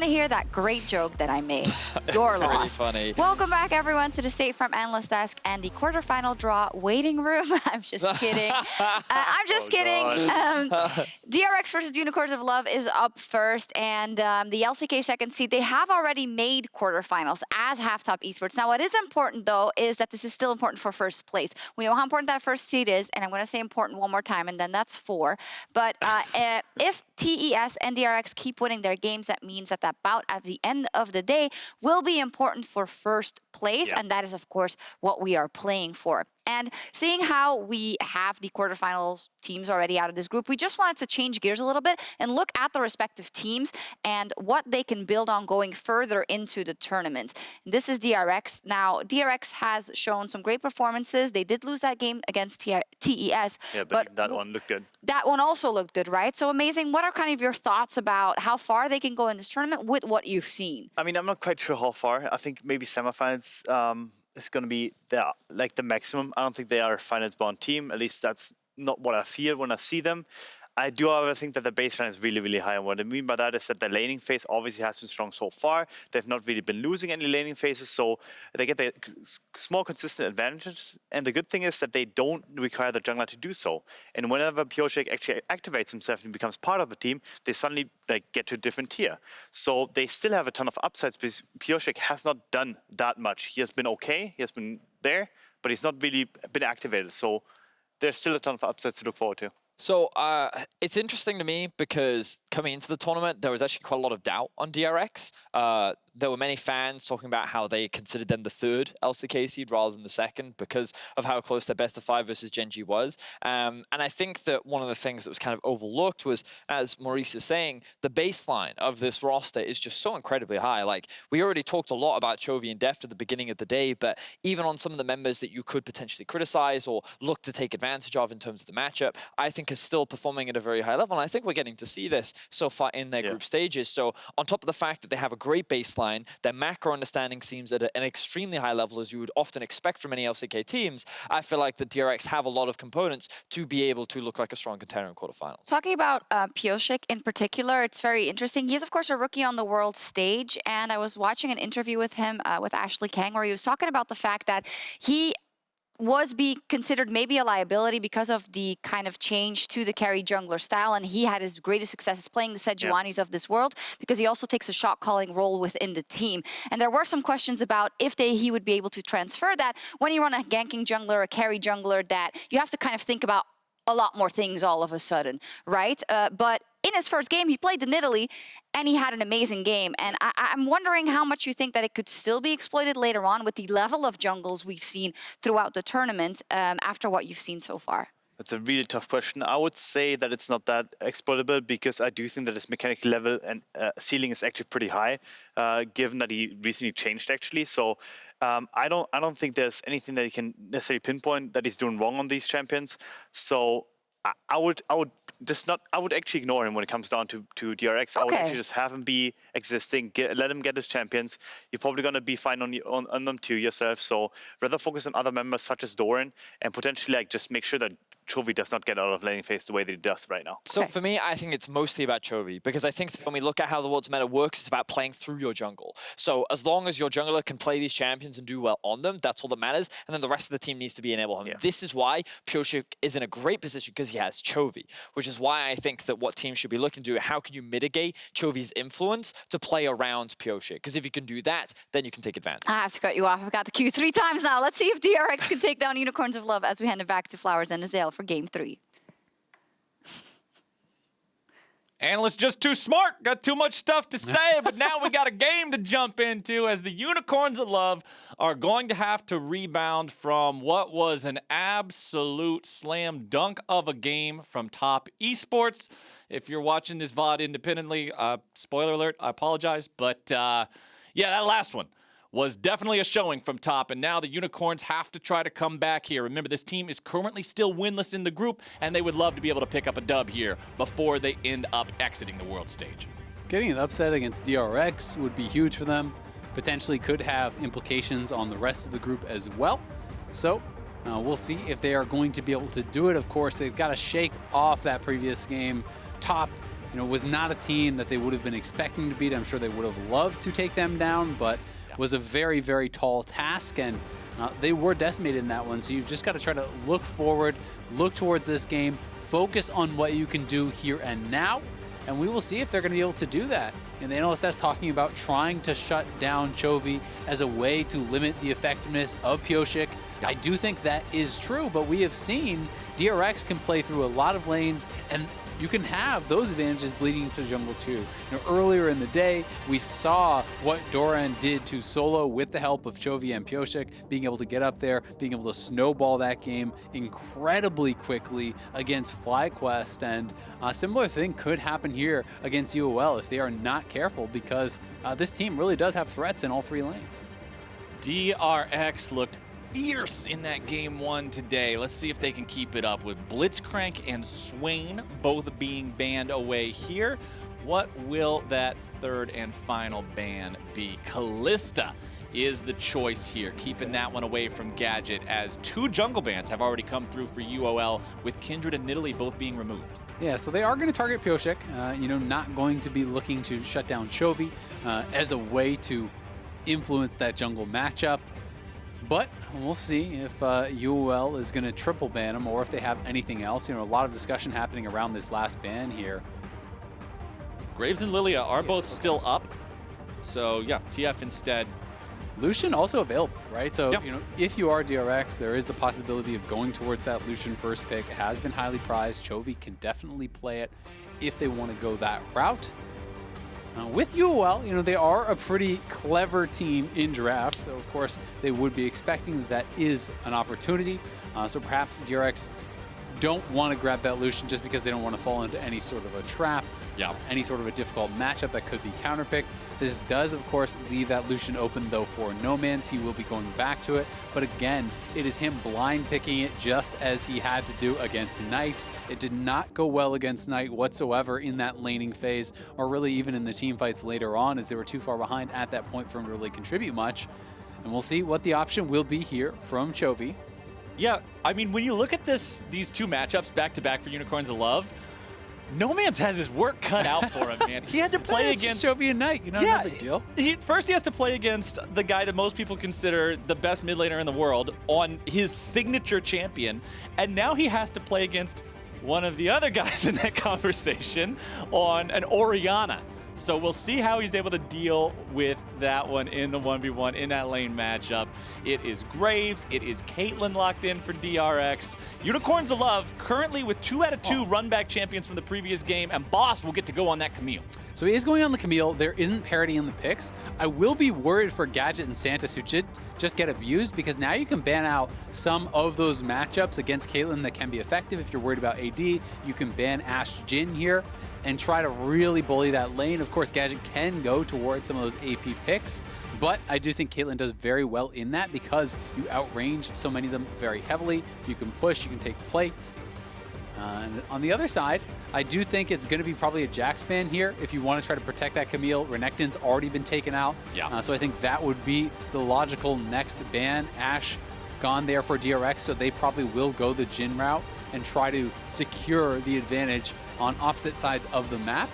to hear that great joke that I made. Your loss. Funny. Welcome back, everyone, to the State Farm Analyst Desk and the quarterfinal draw waiting room. I'm just kidding. I'm just kidding. DRX versus Unicorns of Love is up first, and the LCK second seed, they have already made quarterfinals as half-top esports. Now, what is important, though, is that this is still important for first place. We know how important that first seed is, and I'm going to say important one more time, and then that's 4. But if TES and DRX keep winning their games, that means that that bout at the end of the day will be important for first place, and that is, of course, what we are playing for. And seeing how we have the quarterfinals teams already out of this group, we just wanted to change gears a little bit and look at the respective teams and what they can build on going further into the tournament. And this is DRX. Now, DRX has shown some great performances. They did lose that game against TES. Yeah, but that one looked good. That one also looked good, right? So amazing. What are kind of your thoughts about how far they can go in this tournament with what you've seen? I mean, I'm not quite sure how far. I think maybe semifinals is going to be the maximum. I don't think they are a finals-bound team. At least that's not what I feel when I see them. I do, however, think that the baseline is really, really high. And what I mean by that is that the laning phase obviously has been strong so far. They've not really been losing any laning phases, so they get the small, consistent advantages. And the good thing is that they don't require the jungler to do so. And whenever Pyosik actually activates himself and becomes part of the team, they suddenly get to a different tier. So they still have a ton of upsides because Pyosik has not done that much. He has been okay, he has been there, but he's not really been activated. So there's still a ton of upsides to look forward to. So it's interesting to me because coming into the tournament, there was actually quite a lot of doubt on DRX. There were many fans talking about how they considered them the 3rd LCK seed rather than the 2nd because of how close their best of 5 versus Gen G was. And I think that one of the things that was kind of overlooked was, as Maurice is saying, the baseline of this roster is just so incredibly high. Like, we already talked a lot about Chovy and Deft at the beginning of the day, but even on some of the members that you could potentially criticize or look to take advantage of in terms of the matchup, I think is still performing at a very high level. And I think we're getting to see this so far in their group stages. So on top of the fact that they have a great baseline, their macro understanding seems at an extremely high level, as you would often expect from any LCK teams. I feel like the DRX have a lot of components to be able to look like a strong contender in quarterfinals. Talking about Pyosik in particular, it's very interesting. He is, of course, a rookie on the world stage, and I was watching an interview with him, with Ashley Kang, where he was talking about the fact that he was being considered maybe a liability because of the kind of change to the carry jungler style, and he had his greatest successes playing the Sejuanis of this world because he also takes a shot calling role within the team. And there were some questions about if he would be able to transfer that when you run a ganking jungler, a carry jungler, that you have to kind of think about a lot more things all of a sudden, right? But in his first game, he played in Italy, and he had an amazing game. And I'm wondering how much you think that it could still be exploited later on with the level of jungles we've seen throughout the tournament after what you've seen so far. That's a really tough question. I would say that it's not that exploitable because I do think that his mechanical level and ceiling is actually pretty high, given that he recently changed actually. So I don't think there's anything that he can necessarily pinpoint that he's doing wrong on these champions. So I would actually ignore him when it comes down to DRX. I would actually just have him be existing, let him get his champions. You're probably going to be fine on them too yourself. So rather focus on other members such as Doran and potentially just make sure that Chovy does not get out of laning phase the way that he does right now. So for me, I think it's mostly about Chovy because I think when we look at how the World's Meta works, it's about playing through your jungle. So as long as your jungler can play these champions and do well on them, that's all that matters. And then the rest of the team needs to be enabled. This is why Pyosik is in a great position because he has Chovy, which is why I think that what teams should be looking to do, how can you mitigate Chovy's influence to play around Pyosik? Because if you can do that, then you can take advantage. I have to cut you off. I've got the cue 3 times now. Let's see if DRX can take down Unicorns of Love as we hand it back to Flowers and Azale for game 3. Analysts just too smart, got too much stuff to say, but now we got a game to jump into as the Unicorns of Love are going to have to rebound from what was an absolute slam dunk of a game from Top Esports. If you're watching this VOD independently, spoiler alert, I apologize, but yeah, that last one was definitely a showing from Top, and now the Unicorns have to try to come back here. Remember, this team is currently still winless in the group, and they would love to be able to pick up a dub here before they end up exiting the world stage. Getting an upset against DRX would be huge for them, potentially could have implications on the rest of the group as well. So we'll see if they are going to be able to do it. Of course, they've got to shake off that previous game. Top was not a team that they would have been expecting to beat. I'm sure they would have loved to take them down, but was a very, very tall task, and they were decimated in that one. So you've just got to try to look forward, look towards this game, focus on what you can do here and now, and we will see if they're going to be able to do that. And the analyst that's talking about trying to shut down Chovy as a way to limit the effectiveness of Pyosik. I do think that is true, but we have seen DRX can play through a lot of lanes, and you can have those advantages bleeding into the jungle too. Earlier in the day, we saw what Doran did to solo with the help of Chovy and Pyosik, being able to get up there, being able to snowball that game incredibly quickly against FlyQuest, and a similar thing could happen here against UOL if they are not careful, because this team really does have threats in all 3 lanes. DRX looked fierce in that game 1 today. Let's see if they can keep it up with Blitzcrank and Swain both being banned away here. What will that 3rd and final ban be? Kalista is the choice here, keeping that one away from Gadget, as 2 jungle bans have already come through for UOL, with Kindred and Nidalee both being removed. Yeah, so they are going to target Pyosik, not going to be looking to shut down Chovy as a way to influence that jungle matchup. But we'll see if UOL is going to triple ban him or if they have anything else. A lot of discussion happening around this last ban here. Graves and Lillia are both still up. So, yeah, TF instead. Lucian also available, right? So, Yep. If you are DRX, there is the possibility of going towards that Lucian first pick. It has been highly prized. Chovy can definitely play it if they want to go that route. With UOL, they are a pretty clever team in draft, so of course they would be expecting that is an opportunity. So perhaps DRX don't want to grab that Lucian just because they don't want to fall into any sort of a trap, any sort of a difficult matchup that could be counterpicked. This does, of course, leave that Lucian open, though, for Nomanz. He will be going back to it. But again, it is him blind picking it just as he had to do against Knight. It did not go well against Knight whatsoever in that laning phase, or really even in the team fights later on, as they were too far behind at that point for him to really contribute much. And we'll see what the option will be here from Chovy. Yeah, I mean, when you look at these 2 matchups back-to-back for Unicorns of Love, Nomanz has his work cut out for him, man. He had to play against Chovy and Knight, no big deal. First, he has to play against the guy that most people consider the best mid laner in the world on his signature champion, and now he has to play against one of the other guys in that conversation on an Orianna. So we'll see how he's able to deal with that one in the 1v1 in that lane matchup. It is Graves, it is Caitlyn locked in for DRX. Unicorns of Love currently with 2 out of 2 run-back champions from the previous game, and Boss will get to go on that Camille. So he is going on the Camille. There isn't parity in the picks. I will be worried for Gadget and Santis, who did just get abused, because now you can ban out some of those matchups against Caitlyn that can be effective. If you're worried about AD, you can ban Ashe Jhin here and try to really bully that lane. Of course, Gadget can go towards some of those AP picks, but I do think Caitlyn does very well in that because you outrange so many of them very heavily. You can push, you can take plates. And on the other side, I do think it's going to be probably a Jax ban here if you want to try to protect that Camille. Renekton's already been taken out, so I think that would be the logical next ban. Ashe gone there for DRX, so they probably will go the Jhin route and try to secure the advantage on opposite sides of the map.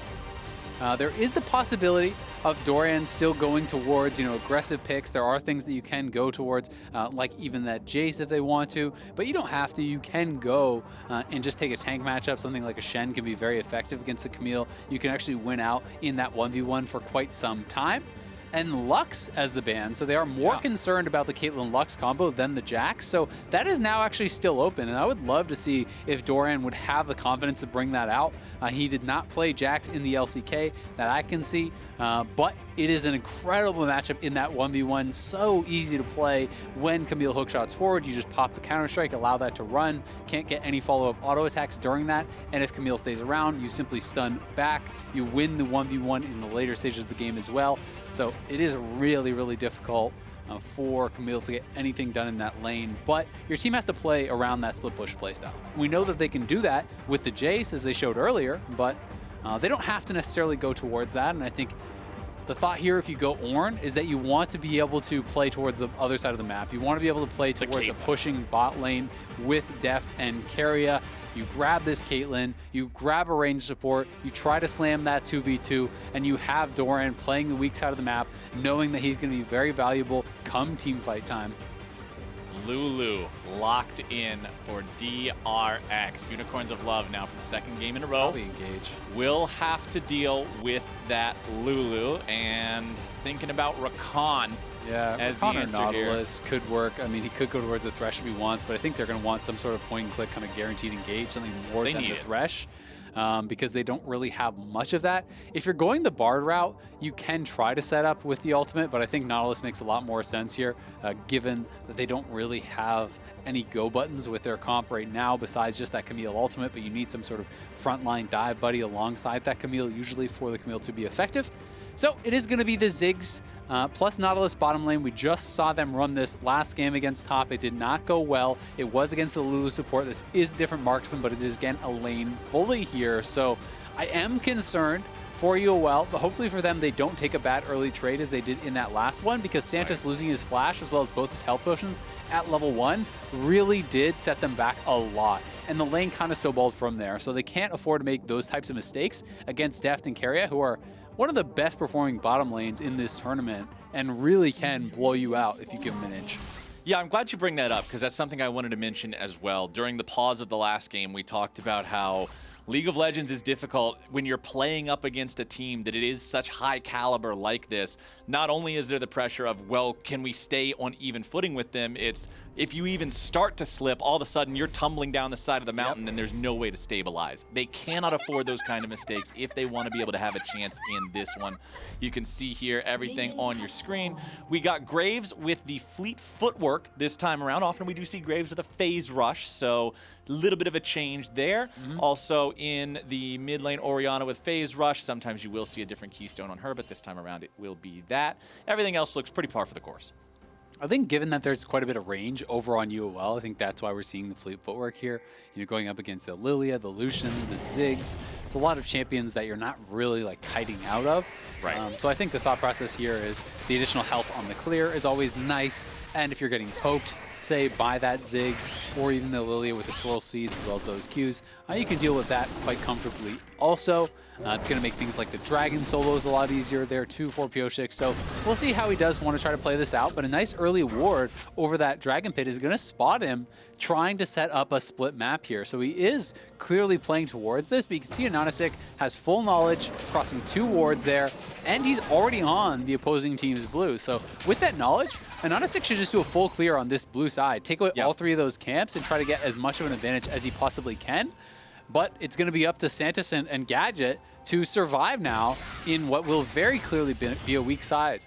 There is the possibility of Doran still going towards, aggressive picks. There are things that you can go towards, like even that Jace if they want to, but you don't have to. You can go and just take a tank matchup. Something like a Shen can be very effective against the Camille. You can actually win out in that 1v1 for quite some time. And Lux as the ban, so they are more concerned about the Caitlyn Lux combo than the Jax, so that is now actually still open, and I would love to see if Doran would have the confidence to bring that out. He did not play Jax in the LCK that I can see, but it is an incredible matchup in that 1v1, so easy to play. When Camille hookshots forward, you just pop the Counter-Strike, allow that to run, can't get any follow-up auto attacks during that, and if Camille stays around, you simply stun back, you win the 1v1 in the later stages of the game as well. So it is really, really difficult for Camille to get anything done in that lane, but your team has to play around that split push playstyle. We know that they can do that with the Jace, as they showed earlier, but they don't have to necessarily go towards that, and I think the thought here, if you go Ornn, is that you want to be able to play towards the other side of the map. You want to be able to play towards a pushing bot lane with Deft and Keria. You grab this Caitlyn, you grab a range support, you try to slam that 2v2, and you have Doran playing the weak side of the map, knowing that he's going to be very valuable come team fight time. Lulu locked in for DRX. Unicorns of Love now for the second game in a row. Probably engage. Will have to deal with that Lulu, and thinking about Rakan. Yeah, as Rakan the or answer Nautilus could work. I mean, he could go towards the Thresh if he wants, but I think they're going to want some sort of point-and-click kind of guaranteed engage, something more than the Thresh, because they don't really have much of that. If you're going the Bard route, you can try to set up with the ultimate, but I think Nautilus makes a lot more sense here, given that they don't really have any go buttons with their comp right now besides just that Camille ultimate, but you need some sort of frontline dive buddy alongside that Camille, usually for the Camille to be effective. So it is going to be the Ziggs plus Nautilus bottom lane. We just saw them run this last game against top. It did not go well. It was against the Lulu support. This is a different marksman, but it is, again, a lane bully here. So I am concerned for UOL, but hopefully for them, they don't take a bad early trade as they did in that last one, because Santos losing his flash as well as both his health potions at level 1 really did set them back a lot. And the lane kind of snowballed from there. So they can't afford to make those types of mistakes against Deft and Keria, who are one of the best performing bottom lanes in this tournament and really can blow you out if you give them an inch. Yeah, I'm glad you bring that up because that's something I wanted to mention as well. During the pause of the last game, we talked about how League of Legends is difficult when you're playing up against a team that it is such high caliber like this. Not only is there the pressure of, well, can we stay on even footing with them? It's if you even start to slip, all of a sudden you're tumbling down the side of the mountain and there's no way to stabilize. They cannot afford those kind of mistakes if they want to be able to have a chance in this one. You can see here everything on your screen. We got Graves with the fleet footwork this time around. Often we do see Graves with a phase rush, so a little bit of a change there. Also in the mid lane, Orianna with phase rush. Sometimes you will see a different keystone on her, but this time around it will be that. Everything else looks pretty par for the course. I think given that there's quite a bit of range over on UOL, I think that's why we're seeing the fleet footwork here. You know, going up against the Lillia, the Lucian, the Ziggs. It's a lot of champions that you're not really like kiting out of. Right. So I think the thought process here is the additional health on the clear is always nice. And if you're getting poked, say, by that Ziggs or even the Lillia with the swirl seeds as well as those Qs, you can deal with that quite comfortably. Also, it's going to make things like the Dragon solos a lot easier there too for Pyosik. So we'll see how he does want to try to play this out. But a nice early ward over that Dragon Pit is going to spot him trying to set up a split map here. So he is clearly playing towards this, but you can see AHaHaCiK has full knowledge, crossing 2 wards there, and he's already on the opposing team's blue. So with that knowledge, AHaHaCiK should just do a full clear on this blue side, take away all 3 of those camps and try to get as much of an advantage as he possibly can. But it's going to be up to Santos and Gadget to survive now in what will very clearly be a weak side.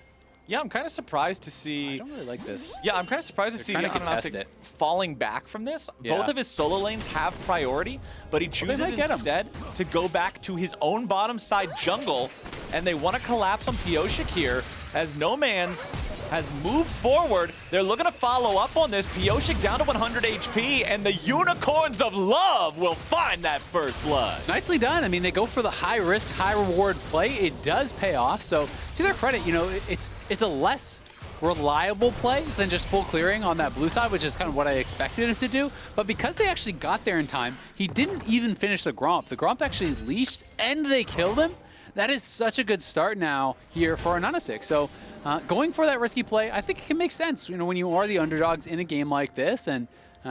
Yeah, I'm kind of surprised to see... I don't really like this. Yeah, I'm kind of surprised to see AHaHaCiK falling back from this. Yeah. Both of his solo lanes have priority, but he chooses instead to go back to his own bottom side jungle, and they want to collapse on Pyosik here as Nomanz has moved forward. They're looking to follow up on this. Pyosik down to 100 HP, and the Unicorns of Love will find that first blood. Nicely done. I mean, they go for the high-risk, high-reward play. It does pay off. So to their credit, you know, it's a less reliable play than just full clearing on that blue side, which is kind of what I expected him to do. But because they actually got there in time, he didn't even finish the Gromp. The Gromp actually leashed, and they killed him. That is such a good start now here for AHaHaCiK. So going for that risky play, I think it can make sense. You know, when you are the underdogs in a game like this, and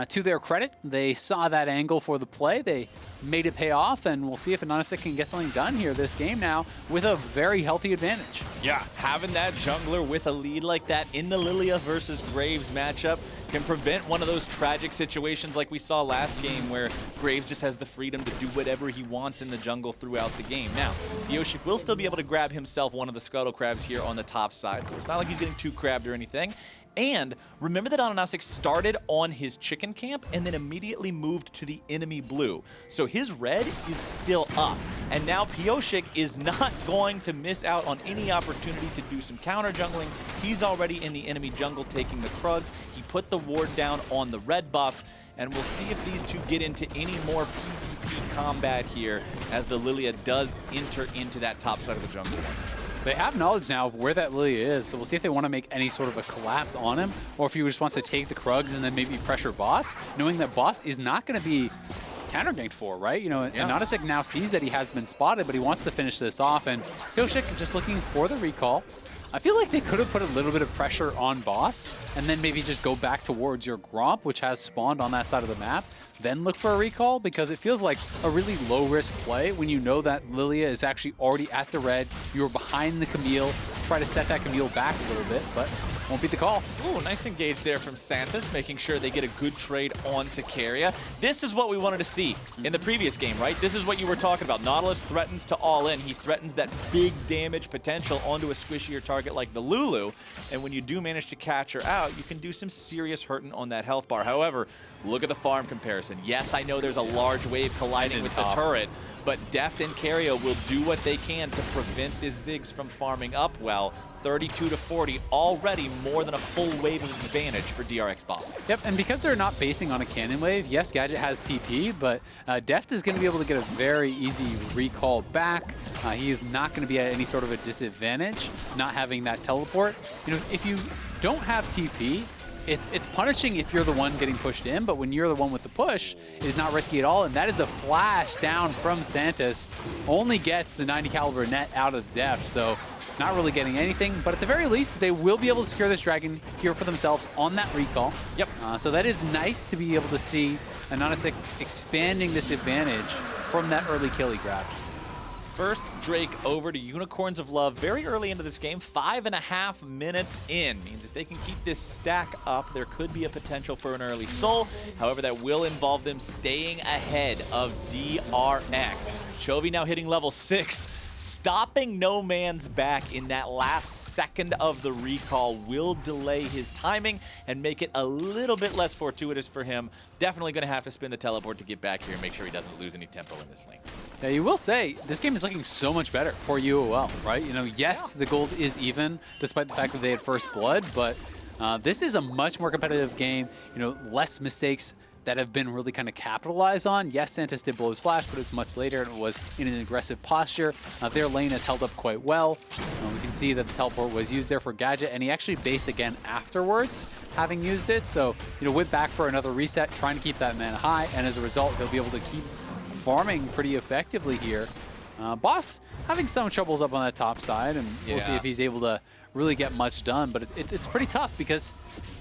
to their credit, they saw that angle for the play. They made it pay off, and we'll see if AHaHaCiK can get something done here this game now with a very healthy advantage. Yeah, having that jungler with a lead like that in the Lillia versus Graves matchup can prevent one of those tragic situations like we saw last game where Graves just has the freedom to do whatever he wants in the jungle throughout the game. Now, Pyosik will still be able to grab himself one of the Scuttle Crabs here on the top side, so it's not like he's getting too crabbed or anything. And remember that AHaHaCiK started on his chicken camp and then immediately moved to the enemy blue. So his red is still up. And now Pyosik is not going to miss out on any opportunity to do some counter jungling. He's already in the enemy jungle taking the Krugs. He put the ward down on the red buff. And we'll see if these two get into any more PvP combat here as the Lillia does enter into that top side of the jungle once. They have knowledge now of where that Lillia is, so we'll see if they want to make any sort of a collapse on him, or if he just wants to take the Krugs and then maybe pressure Boss, knowing that Boss is not going to be counter-ganked for, right? You know, and AHaHaCiK now sees that he has been spotted, but he wants to finish this off, and Pyosik just looking for the recall. I feel like they could have put a little bit of pressure on Boss, and then maybe just go back towards your Gromp, which has spawned on that side of the map, then look for a recall, because it feels like a really low-risk play when you know that Lillia is actually already at the red, you're behind the Camille, try to set that Camille back a little bit, but won't beat the call. Ooh, nice engage there from Santos, making sure they get a good trade onto Keria. This is what we wanted to see in the previous game, right? This is what you were talking about. Nautilus threatens to all in. He threatens that big damage potential onto a squishier target like the Lulu. And when you do manage to catch her out, you can do some serious hurting on that health bar. However, look at the farm comparison. Yes, I know there's a large wave colliding with the turret, but Deft and Keria will do what they can to prevent this Ziggs from farming up well. 32 to 40, already more than a full wave of advantage for DRX bot. Yep, and because they're not basing on a cannon wave, yes, Gadget has TP, but Deft is going to be able to get a very easy recall back. He is not going to be at any sort of a disadvantage not having that teleport. You know, if you don't have TP, it's punishing if you're the one getting pushed in, but when you're the one with the push, it is not risky at all, and that is the flash down from Santos. Only gets the 90 caliber net out of Deft, so not really getting anything, but at the very least, they will be able to secure this dragon here for themselves on that recall. Yep. So that is nice to be able to see AHaHaCiK expanding this advantage from that early kill he grabbed. First Drake over to Unicorns of Love very early into this game, 5.5 minutes in. Means if they can keep this stack up, there could be a potential for an early soul. However, that will involve them staying ahead of DRX. Chovy now hitting level 6. Stopping Nomanz back in that last second of the recall will delay his timing and make it a little bit less fortuitous for him. Definitely going to have to spin the teleport to get back here and make sure he doesn't lose any tempo in this lane. Yeah, you will say, this game is looking so much better for UOL, right? You know, yes, the gold is even, despite the fact that they had first blood, but this is a much more competitive game, you know, less mistakes that have been really kind of capitalized on. Yes, Santos did blow his flash, but it was much later and it was in an aggressive posture. Their lane has held up quite well. We can see that the teleport was used there for Gadget, and he actually based again afterwards, having used it. So, you know, went back for another reset, trying to keep that mana high, and as a result, they'll be able to keep farming pretty effectively here. Boss having some troubles up on that top side, and we'll see if he's able to really get much done, but it's pretty tough because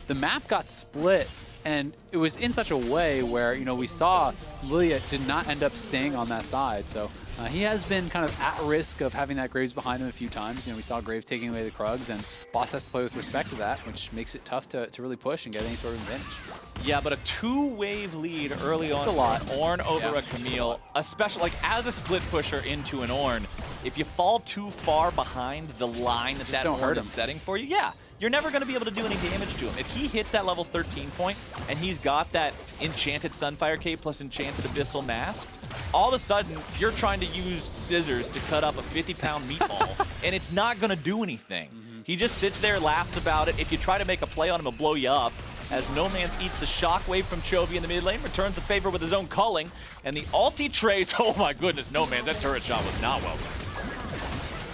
the map got split. And it was in such a way where, you know, we saw Lillia did not end up staying on that side. So he has been kind of at risk of having that Graves behind him a few times. You know, we saw Graves taking away the Krugs, and Boss has to play with respect to that, which makes it tough to really push and get any sort of advantage. Yeah, but a 2-wave lead early on. It's a lot. Ornn over a Camille, especially like as a split pusher into an Ornn, if you fall too far behind the line that Ornn is setting for you, you're never going to be able to do any damage to him. If he hits that level 13 point and he's got that Enchanted Sunfire Cape plus Enchanted Abyssal Mask, all of a sudden you're trying to use scissors to cut up a 50-pound meatball, and it's not going to do anything. He just sits there, laughs about it. If you try to make a play on him, he'll blow you up. As Nomanz eats the shockwave from Chovy in the mid lane, returns the favor with his own culling, and the ulti trades. Oh my goodness, Nomanz, that turret shot was not welcome.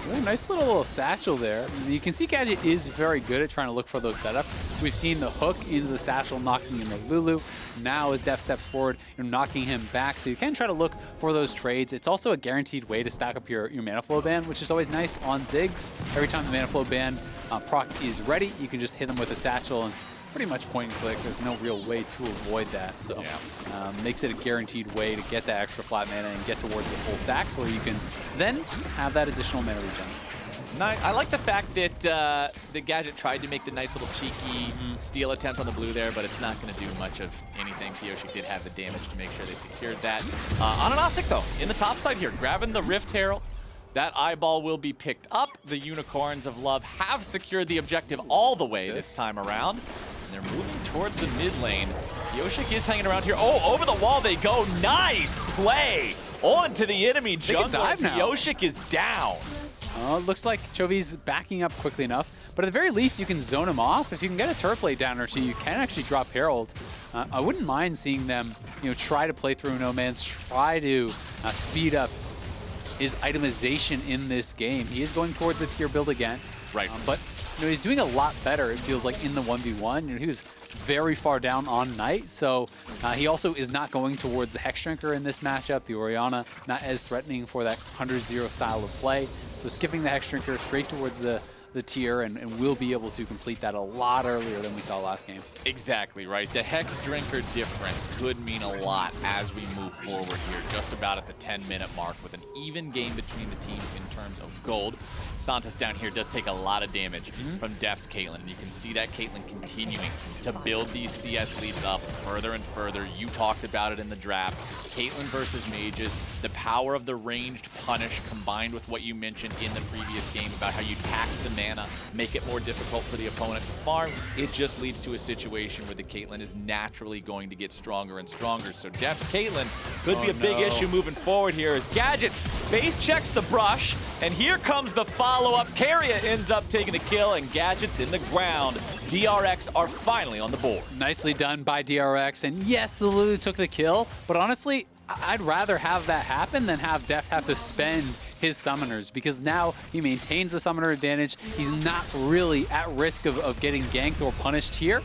Ooh, nice little satchel there. You can see Gadget is very good at trying to look for those setups. We've seen the hook into the satchel knocking in the Lulu. Now as Deft steps forward, you're knocking him back. So you can try to look for those trades. It's also a guaranteed way to stack up your mana flow ban, which is always nice on Ziggs. Every time the mana flow ban proc is ready, you can just hit them with a satchel, and it's pretty much point and click. There's no real way to avoid that. So makes it a guaranteed way to get that extra flat mana and get towards the full stacks where you can then have that additional mana regen. I like the fact that the Gadget tried to make the nice little cheeky steal attempt on the blue there, but it's not going to do much of anything. Pyosik did have the damage to make sure they secured that. AHaHaCiK, though, in the top side here, grabbing the Rift Herald. That eyeball will be picked up. The Unicorns of Love have secured the objective all the way this time around. And they're moving towards the mid lane. Pyosik is hanging around here. Oh, over the wall they go. Nice play on to the enemy jungler. Pyosik is down. It looks like Chovy's backing up quickly enough, but at the very least you can zone him off. If you can get a turret plate down or two, you can actually drop Herald. I wouldn't mind seeing them, you know, try to play through Nomanz, try to speed up is itemization in this game. He is going towards the tier build again. Right. But he's doing a lot better, it feels like, in the 1v1. He was very far down on Knight, so he also is not going towards the Hex Drinker in this matchup. The Orianna not as threatening for that 100-0 style of play. So skipping the Hex Drinker straight towards the tier and we'll be able to complete that a lot earlier than we saw last game. Exactly, right. The Hex Drinker difference could mean a lot as we move forward here, just about at the 10-minute mark with an even game between the teams in terms of gold. Santos down here does take a lot of damage from Deft's Caitlyn. You can see that Caitlyn continuing to build these CS leads up further and further. You talked about it in the draft. Caitlyn versus mages, the power of the ranged punish combined with what you mentioned in the previous game about how you tax the mana, make it more difficult for the opponent to farm. It just leads to a situation where the Caitlyn is naturally going to get stronger and stronger. So Deft's Caitlyn could be a big issue moving forward here as Gadget base checks the brush, and here comes the follow-up. Keria ends up taking the kill, and Gadget's in the ground. DRX are finally on the board. Nicely done by DRX, and yes, the Lulu took the kill, but honestly, I'd rather have that happen than have Deft have to spend his summoners, because now he maintains the summoner advantage. He's not really at risk of getting ganked or punished here.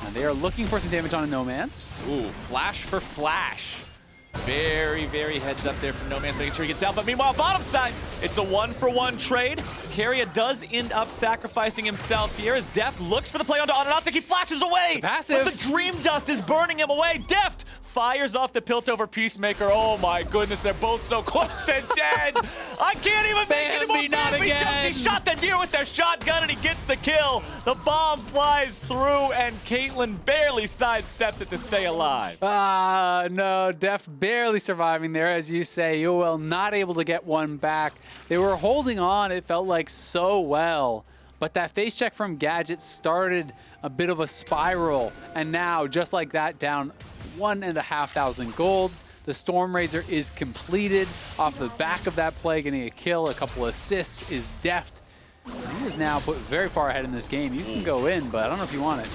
And they are looking for some damage on a Nomanz. Ooh, flash for flash. Very, very heads up there from Nomanz, making sure he gets out. But meanwhile, bottom side, it's a 1-for-1 trade. Keria does end up sacrificing himself here as Deft looks for the play onto AHaHaCiK. He flashes away. The passive. But the Dream Dust is burning him away. Deft fires off the Piltover Peacemaker. Oh my goodness, they're both so close to dead. I can't even make any more damage. He shot the deer with their shotgun and he gets the kill. The bomb flies through and Caitlyn barely sidesteps it to stay alive. No, Deft barely surviving there, as you say. UOL not able to get one back. They were holding on, it felt like, so well. But that face check from Gadget started a bit of a spiral. And now, just like that, down 1,500 gold. The Stormrazor is completed off the back of that play, getting a kill, a couple assists is Deft. He is now put very far ahead in this game. You can go in, but I don't know if you want it.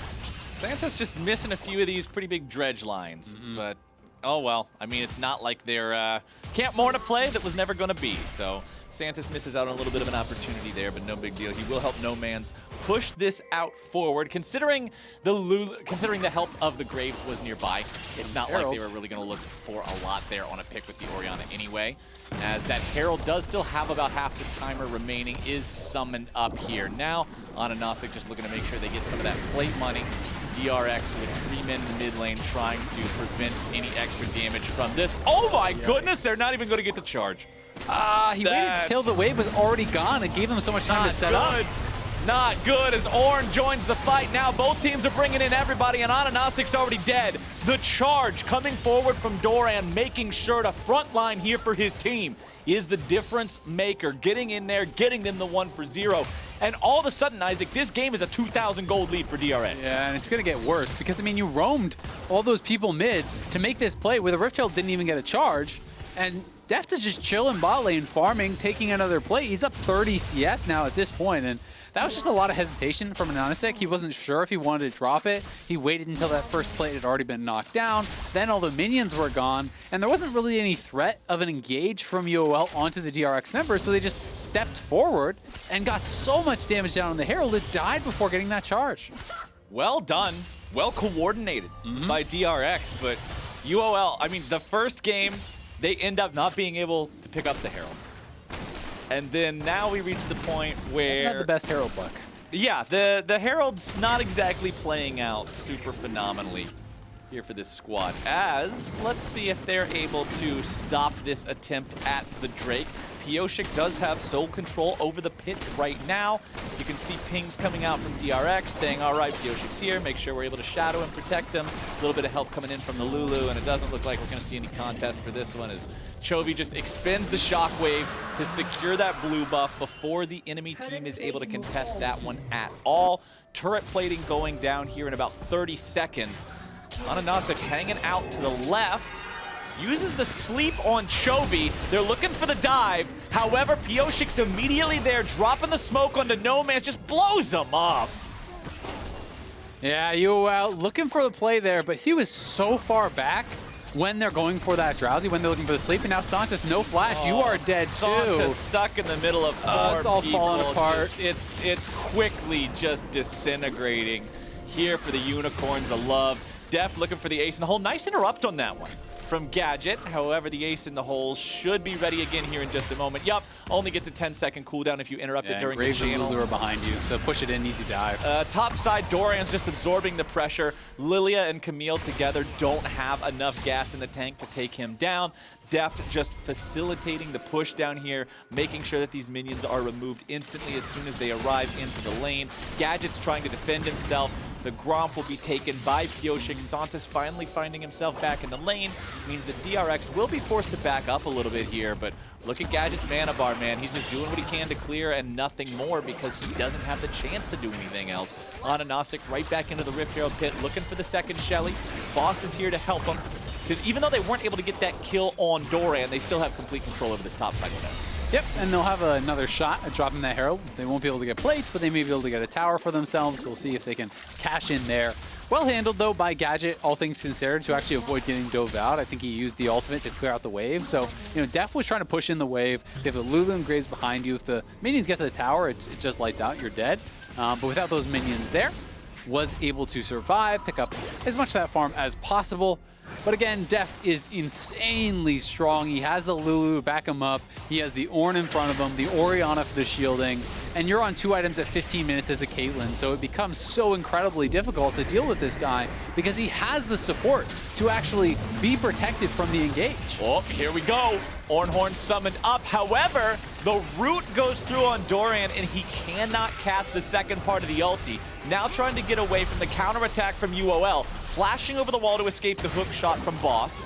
Santa's just missing a few of these pretty big dredge lines, but oh well. I mean, it's not like they're Camp Morna play that was never going to be, so Santos misses out on a little bit of an opportunity there, but no big deal. He will help Nomanz push this out forward. Considering the help of the Graves was nearby, it's not like they were really going to look for a lot there on a pick with the Orianna anyway, as that Herald does still have about half the timer remaining, is summoned up here. Now, AHaHaCiK just looking to make sure they get some of that plate money. DRX with 3 men in the mid lane trying to prevent any extra damage from this. Oh my goodness, they're not even going to get the charge. He waited until the wave was already gone. It gave him so much time to set up. Not good as Ornn joins the fight. Now both teams are bringing in everybody, and AHaHaCiK's already dead. The charge coming forward from Doran, making sure to frontline here for his team, is the difference maker. Getting in there, getting them the 1-for-0. And all of a sudden, Isaac, this game is a 2,000 gold lead for DRX. Yeah, and it's going to get worse because, I mean, you roamed all those people mid to make this play where the Rift Herald didn't even get a charge. And Deft is just chilling bot lane, farming, taking another play. He's up 30 CS now at this point, and that was just a lot of hesitation from AHaHaCiK. He wasn't sure if he wanted to drop it. He waited until that first plate had already been knocked down. Then all the minions were gone, and there wasn't really any threat of an engage from UOL onto the DRX members, so they just stepped forward and got so much damage down on the Herald, it died before getting that charge. Well done. Well coordinated by DRX, but UOL, I mean, the first game, they end up not being able to pick up the Herald. And then now we reach the point where... Not the best Herald luck. Yeah, the Herald's not exactly playing out super phenomenally here for this squad. As, let's see if they're able to stop this attempt at the Drake. Pyosik does have sole control over the pit right now. You can see pings coming out from DRX saying, all right, Pyosik's here, make sure we're able to shadow and protect him. A little bit of help coming in from the Lulu, and it doesn't look like we're going to see any contest for this one as Chovy just expends the shockwave to secure that blue buff before the enemy team is able to contest that one at all. Turret plating going down here in about 30 seconds. AHaHaCiK hanging out to the left. Uses the sleep on Chovy. They're looking for the dive. However, Pyosik's immediately there, dropping the smoke onto Nomanz, just blows him up. Yeah, UOL looking for the play there, but he was so far back when they're going for that drowsy, when they're looking for the sleep. And now Santas, no flash. You are dead too. Santas stuck in the middle of 4 it's all people. falling apart. It's quickly just disintegrating here for the Unicorns of Love. Deft looking for the ace in the hole. Nice interrupt on that one from Gadget. However, the ace in the hole should be ready again here in just a moment. Yup, only gets a 10-second cooldown if you interrupt it during the channel. Lulu are behind you, so push it in, easy dive. Top side, Doran's just absorbing the pressure. Lillia and Camille together don't have enough gas in the tank to take him down. Deft just facilitating the push down here, making sure that these minions are removed instantly as soon as they arrive into the lane. Gadget's trying to defend himself. The Gromp will be taken by Pyosik. Santas finally finding himself back in the lane. Means that DRX will be forced to back up a little bit here, but look at Gadget's mana bar, man. He's just doing what he can to clear and nothing more because he doesn't have the chance to do anything else. AHaHaCiK right back into the Rift Herald pit, looking for the second Shelly. Boss is here to help him, because even though they weren't able to get that kill on Doran, they still have complete control over this top side with him. Yep, and they'll have another shot at dropping that Herald. They won't be able to get plates, but they may be able to get a tower for themselves, so we'll see if they can cash in there. Well handled, though, by Gadget, all things considered, to actually avoid getting dove out. I think he used the ultimate to clear out the wave. So, Deft was trying to push in the wave. They have the Lulu and Graves behind you. If the minions get to the tower, it just lights out. You're dead. But without those minions there, was able to survive, pick up as much of that farm as possible. But again, Deft is insanely strong. He has the Lulu to back him up. He has the Ornn in front of him, the Orianna for the shielding. And you're on 2 items at 15 minutes as a Caitlyn, so it becomes so incredibly difficult to deal with this guy because he has the support to actually be protected from the engage. Oh, here we go. Ornn summoned up. However, the root goes through on Doran, and he cannot cast the second part of the ulti. Now trying to get away from the counterattack from UOL. Flashing over the wall to escape the hook shot from Boss.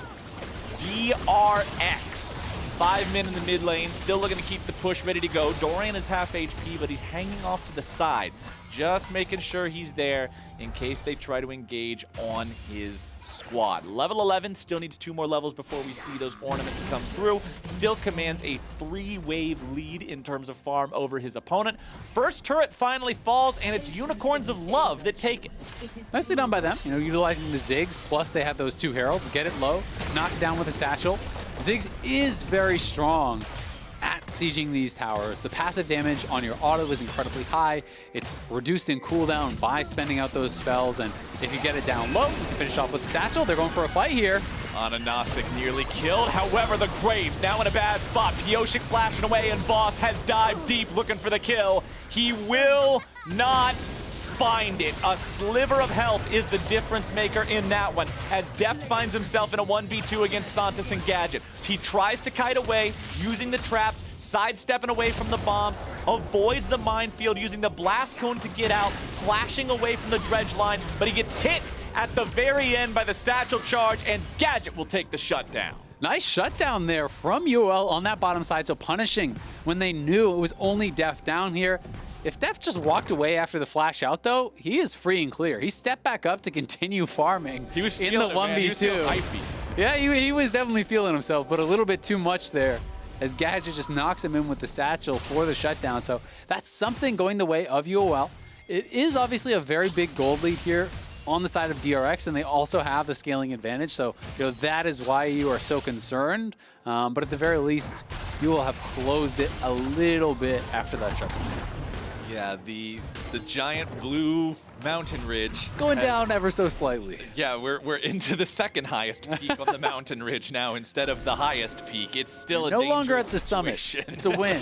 DRX. 5 men in the mid lane, still looking to keep the push ready to go. Doran is half HP, but he's hanging off to the side. Just making sure he's there in case they try to engage on his squad. Level 11 still needs 2 more levels before we see those ornaments come through. Still commands a 3-wave lead in terms of farm over his opponent. First turret finally falls, and it's Unicorns of Love that take it. Nicely done by them, utilizing the Ziggs, plus they have those 2 heralds. Get it low, knock it down with a satchel. Ziggs is very strong at sieging these towers. The passive damage on your auto is incredibly high. It's reduced in cooldown by spending out those spells, and if you get it down low, you can finish off with the satchel. They're going for a fight here. AHaHaCiK nearly killed. However, the Graves now in a bad spot. Pyosik flashing away, and Boss has dived deep looking for the kill. He will not find it. A sliver of health is the difference maker in that one, as Deft finds himself in a 1v2 against Santas and Gadget. He tries to kite away using the traps, sidestepping away from the bombs, avoids the minefield using the blast cone to get out, flashing away from the dredge line, but he gets hit at the very end by the satchel charge, and Gadget will take the shutdown. Nice shutdown there from UOL on that bottom side, so punishing when they knew it was only Deft down here. If Deft just walked away after the flash out, though, he is free and clear. He stepped back up to continue farming in the 1v2. Yeah, he was definitely feeling himself, but a little bit too much there, as Gadget just knocks him in with the satchel for the shutdown. So that's something going the way of UOL. It is obviously a very big gold lead here on the side of DRX, and they also have the scaling advantage. So that is why you are so concerned. But at the very least, you will have closed it a little bit after that shutdown. Yeah, the giant blue mountain ridge. It's going down ever so slightly. Yeah, we're into the second highest peak on the mountain ridge now instead of the highest peak. It's still a no dangerous longer at the summit. situation. It's a win.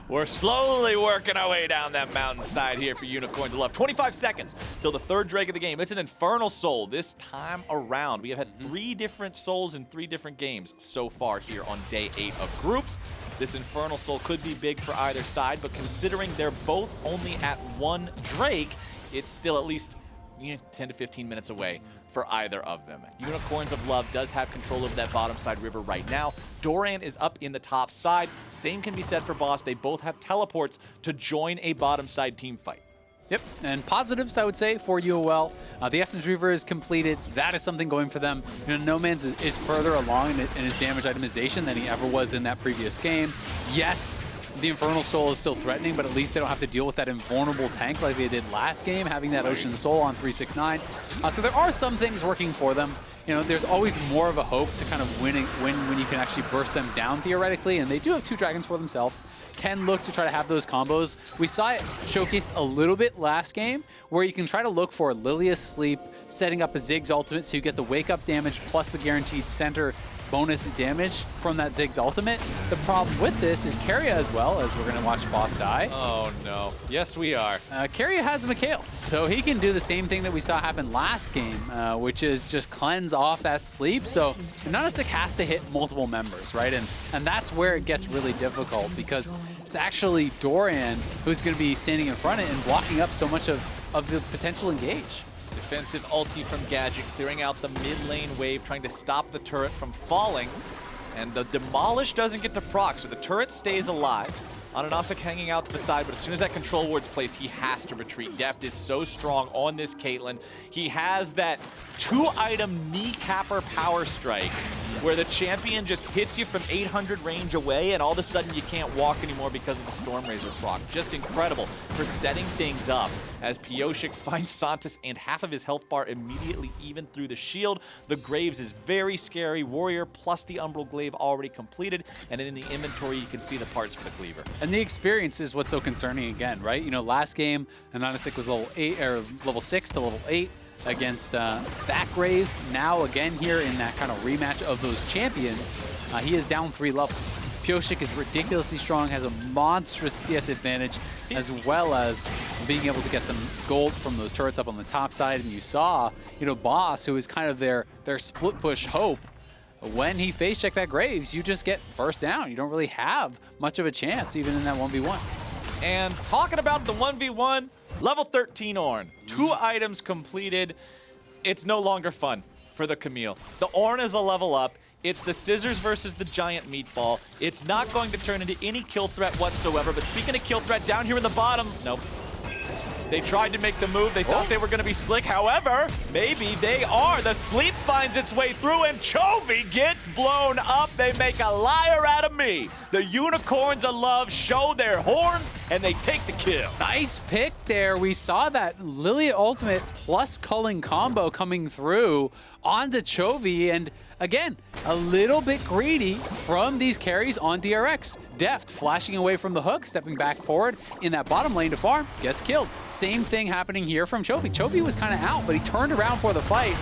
We're slowly working our way down that mountainside here for Unicorns of Love. 25 seconds till the third Drake of the game. It's an Infernal Soul this time around. We have had 3 different souls in 3 different games so far here on day 8 of groups. This Infernal Soul could be big for either side, but considering they're both only at 1 Drake, it's still at least 10 to 15 minutes away for either of them. Unicorns of Love does have control of that bottom side river right now. Doran is up in the top side. Same can be said for Boss. They both have teleports to join a bottom side team fight. Yep, and positives, I would say, for UOL. The Essence Reaver is completed. That is something going for them. Nomanz is further along in his damage itemization than he ever was in that previous game. Yes, the Infernal Soul is still threatening, but at least they don't have to deal with that invulnerable tank like they did last game, having that Ocean Soul on 369. So there are some things working for them. You know, there's always more of a hope to kind of win when you can actually burst them down theoretically, and they do have 2 dragons for themselves. Can look to try to have those combos. We saw it showcased a little bit last game, where you can try to look for Lillia's Sleep, setting up a Ziggs ultimate so you get the wake-up damage plus the guaranteed center bonus damage from that Ziggs ultimate. The problem with this is Keria as well, as we're going to watch Boss die. Oh no. Yes, we are. Keria has Mikhails, so he can do the same thing that we saw happen last game, which is just cleanse off that sleep. So AHaHaCiK has to hit multiple members, right? And that's where it gets really difficult, because it's actually Doran who's going to be standing in front of it and blocking up so much of the potential engage. Defensive ulti from Gadget, clearing out the mid lane wave, trying to stop the turret from falling. And the Demolish doesn't get to proc, so the turret stays alive. AHaHaCiK hanging out to the side, but as soon as that control ward's placed, he has to retreat. Deft is so strong on this Caitlyn. He has that 2-item kneecapper power strike, where the champion just hits you from 800 range away, and all of a sudden you can't walk anymore because of the Storm Razor proc. Just incredible for setting things up as Pyosik finds Santas and half of his health bar immediately even through the shield. The Graves is very scary. Warrior plus the Umbral Glaive already completed, and in the inventory you can see the parts for the Cleaver. And the experience is what's so concerning again, right? You know, last game, AHaHaCiK was level 6 to level 8 against that Graves. Now again here in that kind of rematch of those champions, he is down 3 levels. Pyosik is ridiculously strong, has a monstrous CS advantage, as well as being able to get some gold from those turrets up on the top side. And you saw, you know, Boss, who is kind of their split push hope. When he face check that Graves, you just get burst down. You don't really have much of a chance, even in that 1v1. And talking about the 1v1, level 13 Ornn. 2 items completed. It's no longer fun for the Camille. The Ornn is a level up. It's the scissors versus the giant meatball. It's not going to turn into any kill threat whatsoever. But speaking of kill threat, down here in the bottom, nope. They tried to make the move. They thought they were going to be slick. However, maybe they are. The sleep finds its way through, and Chovy gets blown up. They make a liar out of me. The Unicorns of Love show their horns, and they take the kill. Nice pick there. We saw that Lillia ultimate plus culling combo coming through onto Chovy, and again, a little bit greedy from these carries on DRX. Deft flashing away from the hook, stepping back forward in that bottom lane to farm, gets killed. Same thing happening here from Chovy. Chovy was kind of out, but he turned around for the fight.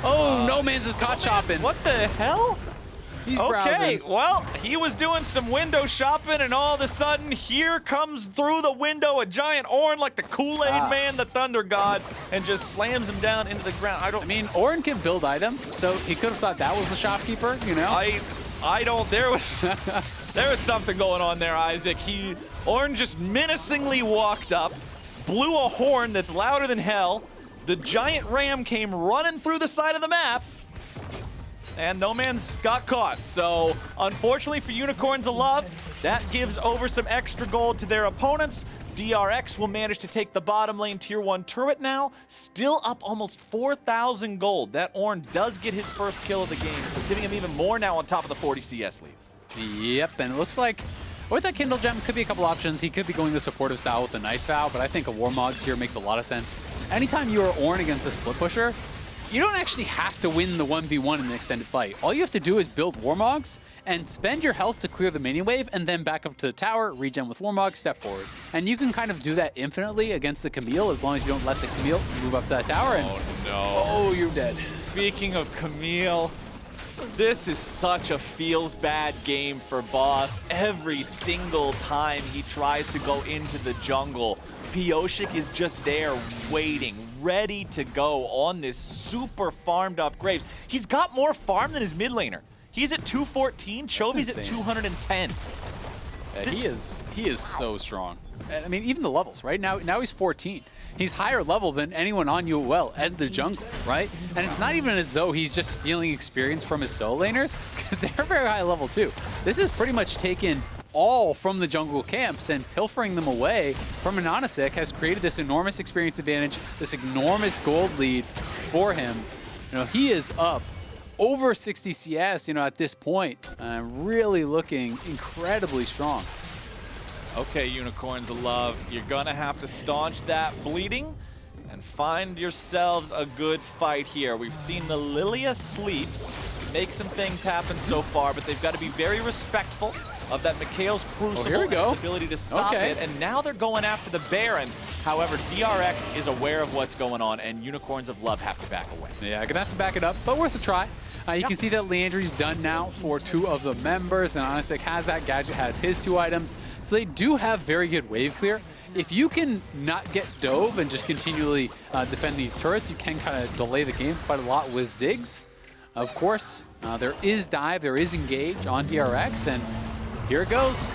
Oh, Nomanz is caught shopping. What the hell? He's okay, browsing. well, he was doing some window shopping, and all of a sudden, here comes through the window a giant Ornn like the Kool-Aid man, the Thunder God, and just slams him down into the ground. I mean, Ornn can build items, so he could have thought that was the shopkeeper, you know? I don't, there was something going on there, Isaac. Ornn just menacingly walked up, blew a horn that's louder than hell. The giant ram came running through the side of the map, and Nomanz got caught. So, unfortunately for Unicorns of Love, that gives over some extra gold to their opponents. DRX will manage to take the bottom lane tier 1 turret now, still up almost 4,000 gold. That Ornn does get his first kill of the game, so giving him even more now on top of the 40 CS lead. Yep, and it looks like with that Kindle Gem, could be a couple options. He could be going the supportive style with the Knight's Vow, but I think a Warmogs here makes a lot of sense. Anytime you are Ornn against a split pusher, you don't actually have to win the 1v1 in the extended fight. All you have to do is build Warmogs and spend your health to clear the minion wave, and then back up to the tower, regen with Warmogs, step forward. And you can kind of do that infinitely against the Camille as long as you don't let the Camille move up to that tower. And, oh no. Oh, you're dead. Speaking of Camille, this is such a feels bad game for Boss. Every single time he tries to go into the jungle, Pyosik is just there waiting, ready to go on this super farmed up Graves. He's got more farm than his mid laner. He's at 214, Chovy's at 210. Yeah, he is so strong. I mean, even the levels, right? Now he's 14. He's higher level than anyone on UOL as the jungle, right? And it's not even as though he's just stealing experience from his solo laners, because they're very high level too. This is pretty much taken all from the jungle camps, and pilfering them away from AHaHaCiK has created this enormous experience advantage, this enormous gold lead for him. You know, he is up over 60 CS, you know, at this point, really looking incredibly strong. Okay, Unicorns of Love, you're gonna have to staunch that bleeding and find yourselves a good fight here. We've seen the Lillia sleeps make some things happen so far, but they've got to be very respectful of that Mikhail's Crucible and his ability to stop it. And now they're going after the Baron. However, DRX is aware of what's going on, and Unicorns of Love have to back away. Yeah, gonna have to back it up, but worth a try. You can see that Leandry's done now for 2 of the members, and AHaHaCiK has that. Gadget has his 2 items. So they do have very good wave clear. If you can not get dove and just continually defend these turrets, you can kind of delay the game quite a lot with Ziggs. Of course, there is dive, there is engage on DRX, and here it goes.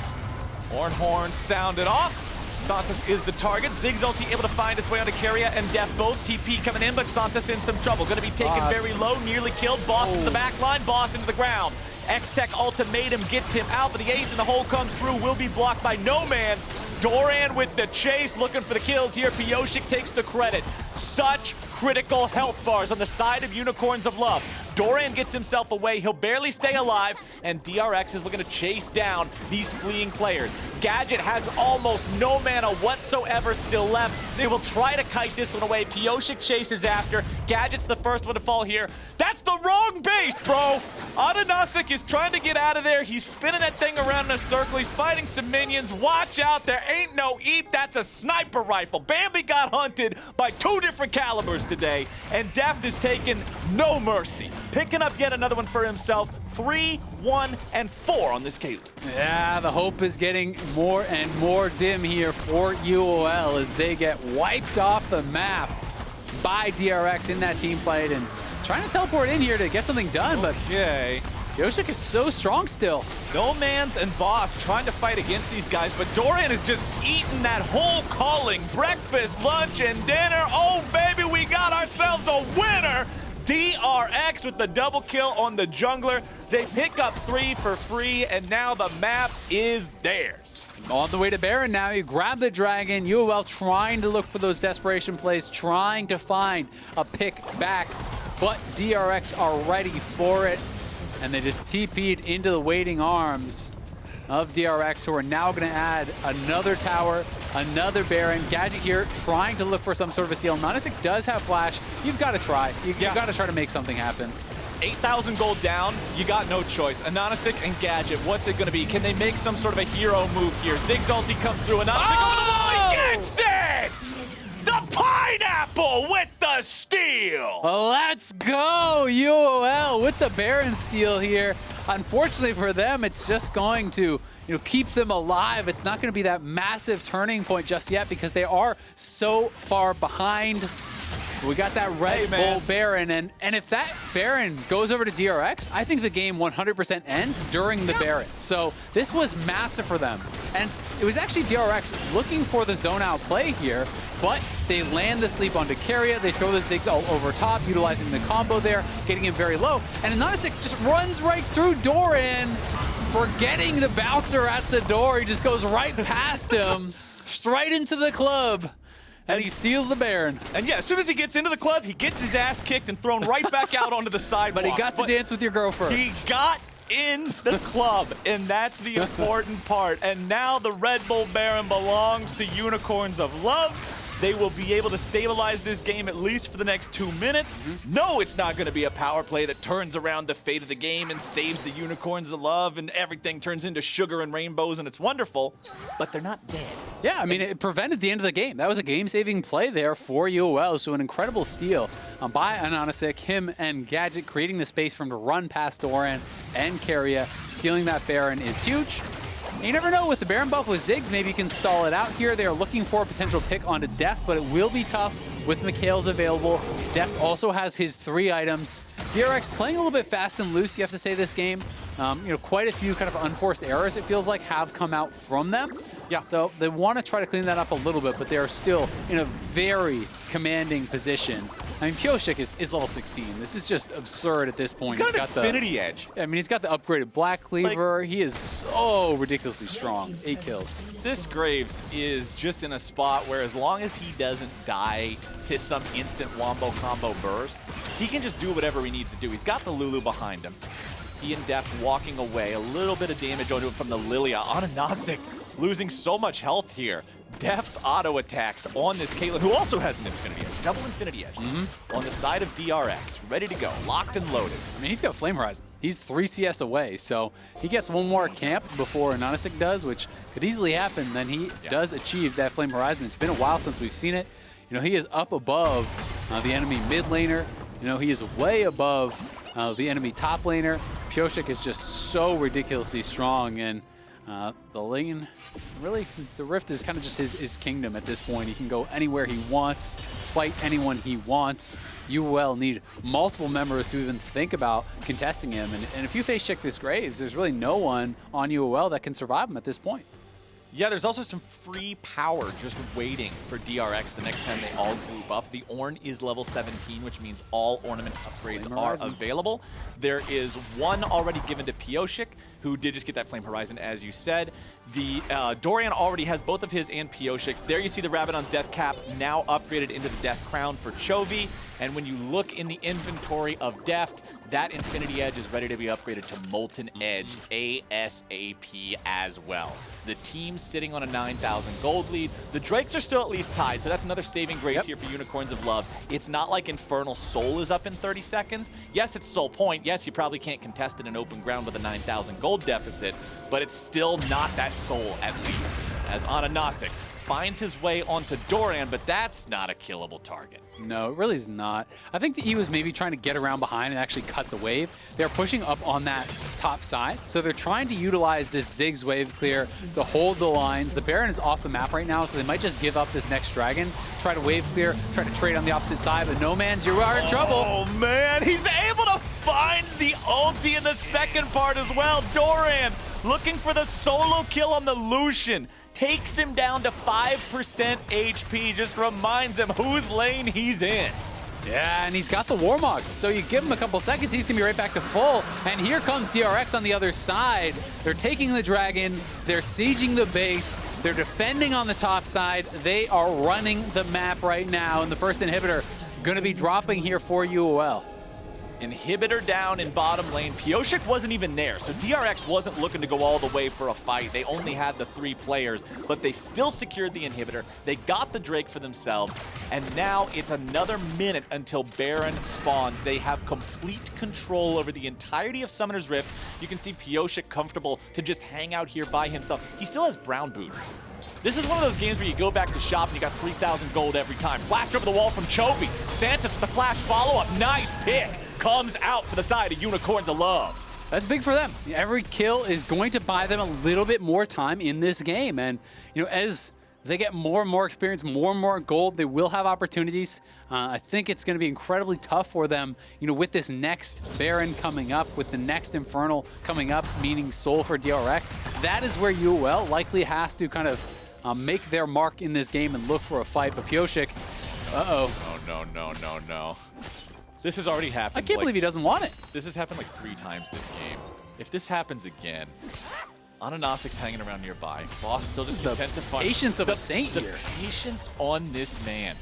Ornn sounded off. Santos is the target. Ziggs ulti able to find its way onto Keria and Deft. Both TP coming in, but Santos in some trouble. Going to be taken very low, nearly killed. Boss to the back line, Boss into the ground. X-Tech ultimatum gets him out, but the ace in the hole comes through, will be blocked by Nomanz. Doran with the chase, looking for the kills here. Pyosik takes the credit. Such critical health bars on the side of Unicorns of Love. Doran gets himself away. He'll barely stay alive, and DRX is looking to chase down these fleeing players. Gadget has almost no mana whatsoever still left. They will try to kite this one away. Pyosik chases after. Gadget's the first one to fall here. That's the wrong base, bro! AHaHaCiK is trying to get out of there. He's spinning that thing around in a circle. He's fighting some minions. Watch out, there ain't no eep. That's a sniper rifle. Bambi got hunted by 2 different calibers today, and Deft is taking no mercy. Picking up yet another one for himself. 3, 1, and 4 on this Caitlyn. Yeah, the hope is getting more and more dim here for UOL as they get wiped off the map by DRX in that team fight, and trying to teleport in here to get something done, but Pyosik is so strong still. Nomanz and Boss trying to fight against these guys, but Doran is just eating that whole calling. Breakfast, lunch, and dinner. Oh, baby, we got ourselves a winner. DRX with the double kill on the jungler. They pick up 3 for free, and now the map is theirs. On the way to Baron now, you grab the dragon. UOL trying to look for those desperation plays, trying to find a pick back, but DRX are ready for it, and they just TP'd into the waiting arms of DRX, who are now going to add another tower, another Baron. Gadget here trying to look for some sort of a steal. AHaHaCiK does have flash. You've got to try. You've got to try to make something happen. 8,000 gold down, you got no choice. AHaHaCiK and Gadget, what's it going to be? Can they make some sort of a hero move here? Ziggs ulti comes through, AHaHaCiK over the wall, he gets it! The pineapple with the steal! Let's go, UOL with the Baron steal here. Unfortunately for them, it's just going to keep them alive. It's not going to be that massive turning point just yet because they are so far behind. We got that Red Bull Baron, and if that Baron goes over to DRX, I think the game 100% ends during the Baron. So this was massive for them. And it was actually DRX looking for the zone out play here, but they land the sleep onto Keria, they throw the Ziggs all over top, utilizing the combo there, getting him very low, and AHaHaCiK just runs right through Doran, forgetting the bouncer at the door. He just goes right past him, straight into the club. And he steals the Baron. And yeah, as soon as he gets into the club, he gets his ass kicked and thrown right back out onto the sidewalk. But he got to dance with your girl first. He got in the club, and that's the important part. And now the Red Bull Baron belongs to Unicorns of Love. They will be able to stabilize this game at least for the next 2 minutes. No, it's not going to be a power play that turns around the fate of the game and saves the Unicorns of Love and everything turns into sugar and rainbows and it's wonderful, but they're not dead. Yeah, I mean, it prevented the end of the game. That was a game-saving play there for UOL, so an incredible steal by AHaHaCiK, him and Gadget creating the space for him to run past Doran and Keria. Stealing that Baron is huge. You never know, with the Baron buff with Ziggs, maybe you can stall it out here. They are looking for a potential pick onto Deft, but it will be tough with Mikhail's available. Deft also has his 3 items. DRX playing a little bit fast and loose, you have to say, this game. Quite a few kind of unforced errors, it feels like, have come out from them. Yeah. So they want to try to clean that up a little bit, but they are still in a very commanding position. I mean, Pyosik is level 16. This is just absurd at this point. He's got Infinity Edge. I mean, he's got the upgraded Black Cleaver. He is so ridiculously strong. 8 kills. This Graves is just in a spot where as long as he doesn't die to some instant wombo combo burst, he can just do whatever he needs to do. He's got the Lulu behind him. He and Deft walking away. A little bit of damage onto him from the Lillia. AHaHaCiK losing so much health here. Deft's auto attacks on this Caitlyn, who also has an Infinity Edge, double Infinity Edge, on the side of DRX, ready to go, locked and loaded. I mean, he's got Flame Horizon. He's 3 CS away, so he gets one more camp before AHaHaCiK does, which could easily happen. Then he does achieve that Flame Horizon. It's been a while since we've seen it. You know, he is up above the enemy mid laner. You know, he is way above the enemy top laner. Pyosik is just so ridiculously strong, and the lane, really, the Rift is kind of just his kingdom at this point. He can go anywhere he wants, fight anyone he wants. UOL need multiple members to even think about contesting him. And if you face check this Graves, there's really no one on UOL that can survive him at this point. Yeah, there's also some free power just waiting for DRX the next time they all group up. The Ornn is level 17, which means all ornament upgrades are available. There is one already given to Pyosik, who did just get that Flame Horizon, as you said. The Doran already has both of his and Pyosik's. There you see the Rabadon's Death Cap now upgraded into the Death Crown for Chovy. And when you look in the inventory of Deft, that Infinity Edge is ready to be upgraded to Molten Edge ASAP as well. The team's sitting on a 9,000 gold lead. The Drakes are still at least tied, so that's another saving grace here for Unicorns of Love. It's not like Infernal Soul is up in 30 seconds. Yes, it's Soul Point. Yes, you probably can't contest it in open ground with a 9,000 gold deficit, but it's still not that Soul, at least, as AHaHaCiK finds his way onto Doran, but that's not a killable target. No, it really is not. I think that he was maybe trying to get around behind and actually cut the wave. They're pushing up on that top side, so they're trying to utilize this Ziggs wave clear to hold the lines. The Baron is off the map right now, so they might just give up this next dragon, try to wave clear, try to trade on the opposite side, but Nomanz, you are in trouble. Oh man, he's able to find the ulti in the second part as well. Doran looking for the solo kill on the Lucian. Takes him down to 5% HP, just reminds him whose lane he's in. Yeah, and he's got the Warmogs, so you give him a couple seconds, he's gonna be right back to full. And here comes DRX on the other side. They're taking the dragon, they're sieging the base, they're defending on the top side. They are running the map right now, and the first inhibitor gonna be dropping here for UOL. Inhibitor down in bottom lane. Pyosik wasn't even there, so DRX wasn't looking to go all the way for a fight. They only had the 3 players, but they still secured the inhibitor. They got the Drake for themselves, and now it's another minute until Baron spawns. They have complete control over the entirety of Summoner's Rift. You can see Pyosik comfortable to just hang out here by himself. He still has brown boots. This is one of those games where you go back to shop and you got 3,000 gold every time. Flash over the wall from Chovy. Santos with the flash follow-up. Nice pick. Comes out for the side of Unicorns of Love. That's big for them. Every kill is going to buy them a little bit more time in this game. And, you know, as they get more and more experience, more and more gold, they will have opportunities. I think it's going to be incredibly tough for them, you know, with this next Baron coming up, with the next Infernal coming up, meaning Soul for DRX. That is where UOL likely has to kind of make their mark in this game and look for a fight. But Pyosik, uh-oh. Oh, no. This has already happened. I can't believe he doesn't want it. This has happened like 3 times this game. If this happens again, AHaHaCiK's hanging around nearby. Boss still just content to fight. Patience of a saint here. The patience on this man.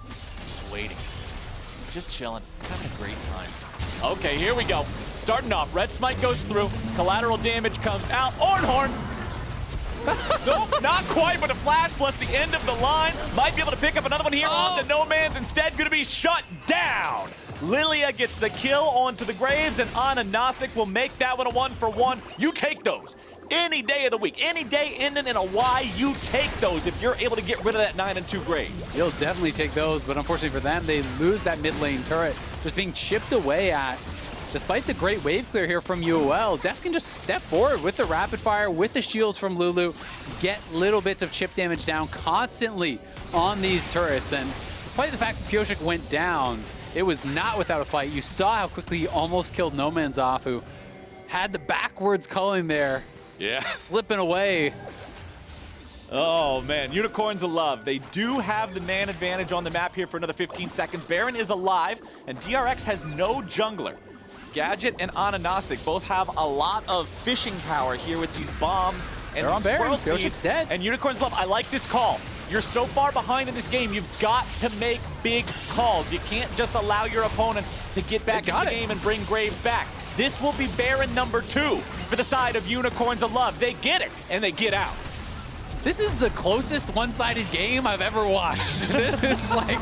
Just waiting. Just chilling. Having a great time. Okay, here we go. Starting off. Red Smite goes through. Collateral damage comes out. Ornn! Nope, not quite, but a flash plus the end of the line. Might be able to pick up another one here on the Nomanz. Instead, going to be shut down. Lillia gets the kill onto the Graves, and AHaHaCiK will make that one a 1-for-1. You take those. Any day of the week, any day ending in a Y, you take those if you're able to get rid of that 9-2 Graves. You'll definitely take those, but unfortunately for them, they lose that mid lane turret. Just being chipped away at. Despite the great wave clear here from UOL, Deft can just step forward with the rapid fire, with the shields from Lulu, get little bits of chip damage down constantly on these turrets. And despite the fact that Pyosik went down, it was not without a fight. You saw how quickly he almost killed Nomanz off, who had the backwards culling there. Yeah. Slipping away. Oh, man. Unicorns of Love. They do have the man advantage on the map here for another 15 seconds. Baron is alive, and DRX has no jungler. Gadget and AHaHaCiK both have a lot of fishing power here with these bombs and they're on Baron. Pyosik's dead. And Unicorns of Love, I like this call. You're so far behind in this game, you've got to make big calls. You can't just allow your opponents to get back in the game and bring Graves back. This will be Baron number 2 for the side of Unicorns of Love. They get it, and they get out. This is the closest one-sided game I've ever watched. This is like,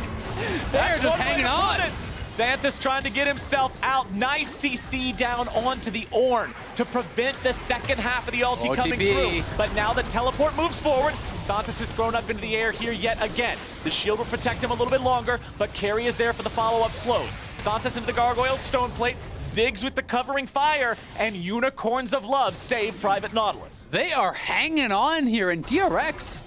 they're just hanging on. Santa's trying to get himself out. Nice CC down onto the Ornn to prevent the second half of the ulti coming through. But now the teleport moves forward. Santos is thrown up into the air here yet again. The shield will protect him a little bit longer, but Keria is there for the follow-up slows. Santos into the Gargoyle Stone Plate, Ziggs with the covering fire, and Unicorns of Love save Private Nautilus. They are hanging on here, and DRX,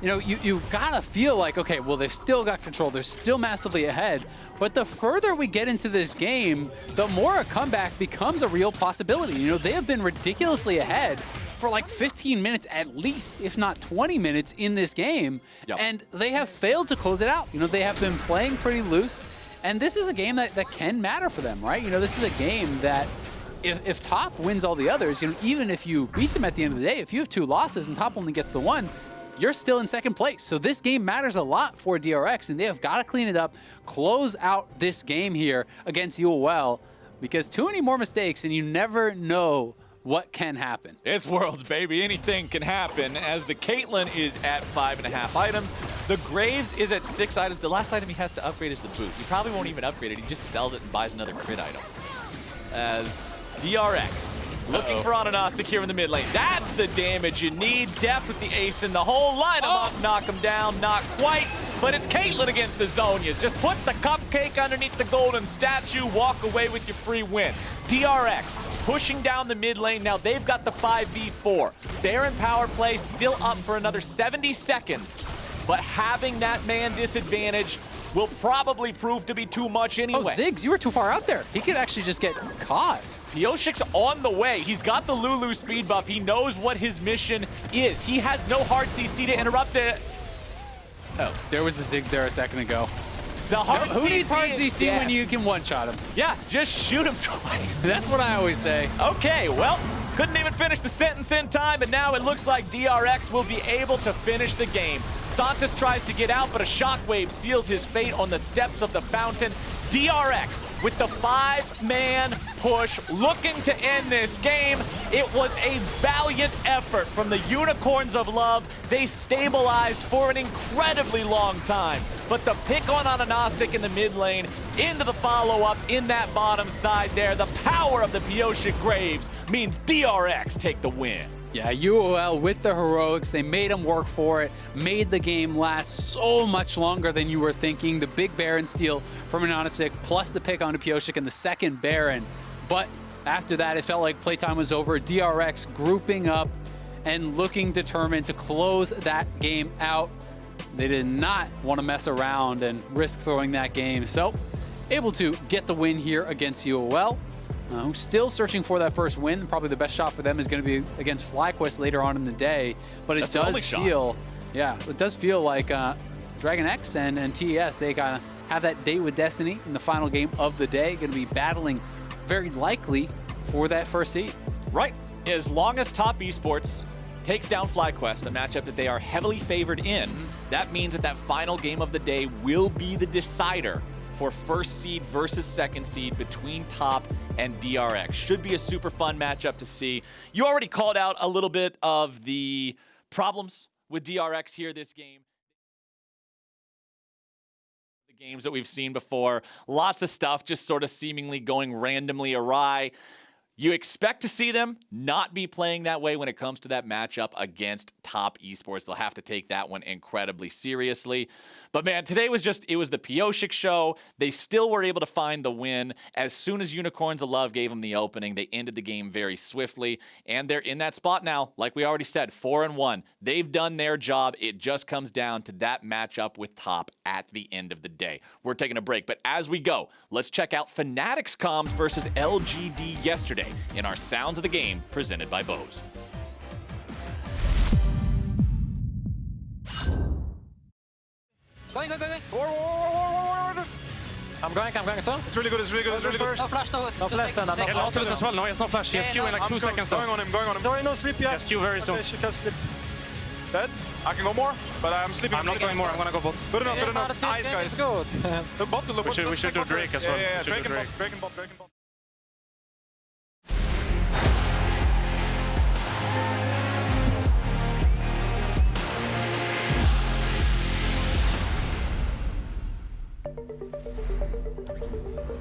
you know, you gotta feel like, okay, well, they've still got control. They're still massively ahead. But the further we get into this game, the more a comeback becomes a real possibility. You know, they have been ridiculously ahead for like 15 minutes at least, if not 20 minutes in this game. Yep. And they have failed to close it out. You know, they have been playing pretty loose. And this is a game that can matter for them, right? You know, this is a game that if top wins all the others, you know, even if you beat them at the end of the day, if you have 2 losses and top only gets the 1, you're still in second place. So this game matters a lot for DRX, and they have got to clean it up, close out this game here against UOL, because too many more mistakes, and you never know what can happen. It's Worlds, baby. Anything can happen as the Caitlyn is at 5.5 items. The Graves is at 6 items. The last item he has to upgrade is the boot. He probably won't even upgrade it. He just sells it and buys another crit item. As DRX looking for AHaHaCiK here in the mid lane. That's the damage you need. Deft with the ace in the hole. Line him up, knock him down. Not quite, but it's Caitlyn against the Zonias. Just put the cupcake underneath the golden statue. Walk away with your free win. DRX pushing down the mid lane. Now they've got the 5v4. Baron power play still up for another 70 seconds. But having that man disadvantage will probably prove to be too much anyway. Oh, Ziggs, you were too far out there. He could actually just get caught. Pyosik's on the way. He's got the Lulu speed buff. He knows what his mission is. He has no hard CC to interrupt it. Oh, there was the Ziggs there a second ago. The hard Who CC needs hard CC yeah. when you can one-shot him? Yeah, just shoot him twice. That's what I always say. Okay, well, couldn't even finish the sentence in time, and now it looks like DRX will be able to finish the game. Santos tries to get out, but a shockwave seals his fate on the steps of the fountain. DRX with the 5-man push, looking to end this game. It was a valiant effort from the Unicorns of Love. They stabilized for an incredibly long time. But the pick on AHaHaCiK in the mid lane, into the follow-up in that bottom side there. The power of the Pyosik Graves means DRX take the win. Yeah, UOL with the heroics, they made them work for it, made the game last so much longer than you were thinking. The big Baron steal from AHaHaCiK, plus the pick onto Pyosik in the second Baron. But after that, it felt like playtime was over. DRX grouping up and looking determined to close that game out. They did not want to mess around and risk throwing that game. So, able to get the win here against UOL. Who's still searching for that first win. Probably the best shot for them is going to be against FlyQuest later on in the day. But it does feel, yeah, it does feel like Dragon X and TES, they kind of have that date with Destiny in the final game of the day. Going to be battling very likely for that first seed. Right. As long as Top Esports takes down FlyQuest, a matchup that they are heavily favored in, that means that final game of the day will be the decider for first seed versus second seed between Top and DRX. Should be a super fun matchup to see. You already called out a little bit of the problems with DRX here this game. The games that we've seen before. Lots of stuff just sort of seemingly going randomly awry. You expect to see them not be playing that way when it comes to that matchup against Top Esports. They'll have to take that one incredibly seriously. But man, today was just, it was the Pyosik show. They still were able to find the win. As soon as Unicorns of Love gave them the opening, they ended the game very swiftly. And they're in that spot now, like we already said, 4-1. They've done their job. It just comes down to that matchup with Top at the end of the day. We're taking a break, but as we go, let's check out Fnatic's comms versus LGD yesterday in our Sounds of the Game presented by Bose. Going. I'm going as well. It's really good, it's really good. No flash, no flash. Nautilus as well, no, he has no flash. He has Q in like 2 seconds. Going on him. Sorry, no sleep yet. He has Q very soon. Okay, she can sleep. Dead? I can go more, but I'm sleeping. I'm not going more, I'm gonna go bot. Good enough. Nice, guys. Look bot, look bot. We should do Drake as well. Yeah, Drake and bot.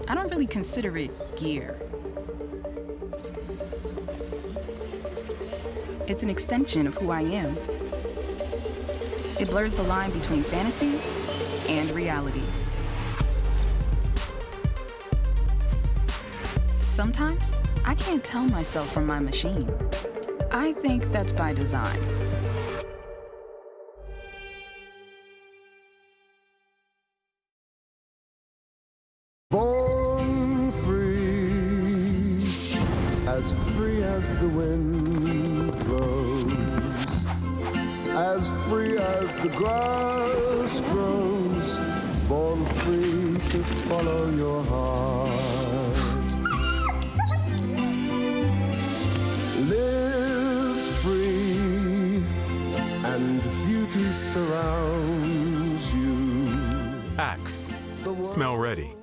I don't really consider it gear. It's an extension of who I am. It blurs the line between fantasy and reality. Sometimes, I can't tell myself from my machine. I think that's by design. Born free as the wind blows, as free as the grass grows, born free to follow your heart. Live free, and beauty surrounds you. Axe. Smell ready.